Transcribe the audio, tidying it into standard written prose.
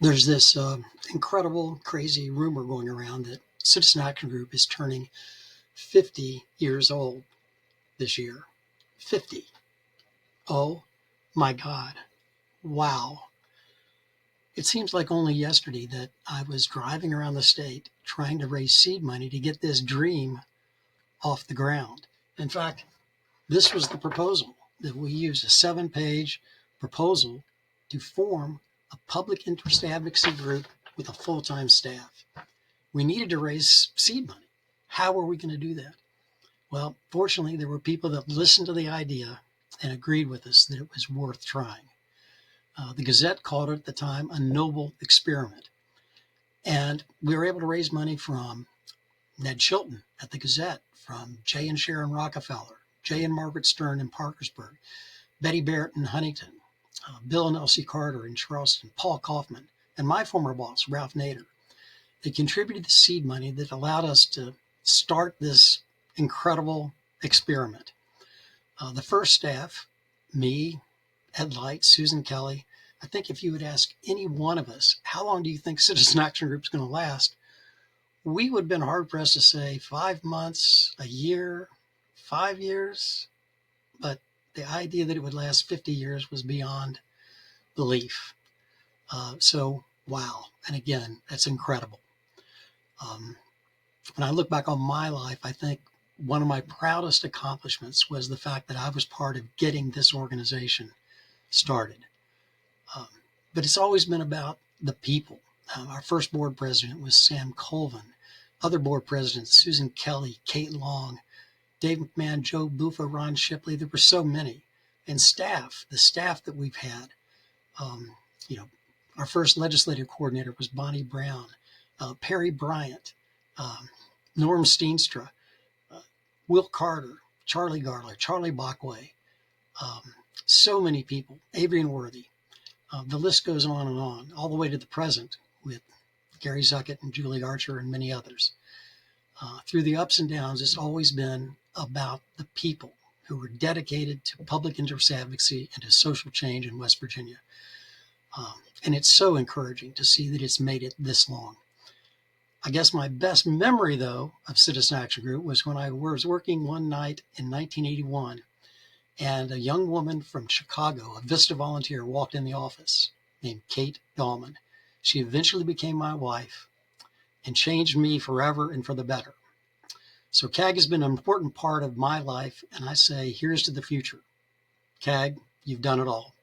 There's this incredible, crazy rumor going around that Citizen Action Group is turning 50 years old this year. 50. Oh my God. Wow. It seems like only yesterday that I was driving around the state trying to raise seed money to get this dream off the ground. In fact, this was the proposal that we used a 7-page proposal to form a public interest advocacy group with a full-time staff. We needed to raise seed money. How were we going to do that? Well, fortunately, there were people that listened to the idea and agreed with us that it was worth trying. The Gazette called it at the time a noble experiment. And we were able to raise money from Ned Chilton at the Gazette, from Jay and Sharon Rockefeller, Jay and Margaret Stern in Parkersburg, Betty Barrett in Huntington, Bill and Elsie Carter in Charleston, Paul Kaufman, and my former boss, Ralph Nader. They contributed the seed money that allowed us to start this incredible experiment. The first staff, me, Ed Light, Susan Kelly, I think if you would ask any one of us, how long do you think Citizen Action Group is going to last? We would have been hard pressed to say 5 months, a year, 5 years, but the idea that it would last 50 years was beyond belief. So, wow. And again, that's incredible. When I look back on my life, I think one of my proudest accomplishments was the fact that I was part of getting this organization started. But it's always been about the people. Our first board president was Sam Colvin. Other board presidents, Susan Kelly, Kate Long, Dave McMahon, Joe Buffa, Ron Shipley. There were so many. And staff, the staff that we've had. Our first legislative coordinator was Bonnie Brown, Perry Bryant, Norm Steenstra, Will Carter, Charlie Garler, Charlie Bachway, so many people, Adrian Worthy. The list goes on and on, all the way to the present with Gary Zuckett and Julie Archer and many others. Through the ups and downs, it's always been about the people who were dedicated to public interest advocacy and to social change in West Virginia. And it's so encouraging to see that it's made it this long. I guess my best memory, though, of Citizen Action Group was when I was working one night in 1981, and a young woman from Chicago, a Vista volunteer, walked in the office named Kate Dahlman. She eventually became my wife and changed me forever and for the better. So CAG has been an important part of my life, and I say, here's to the future. CAG, you've done it all.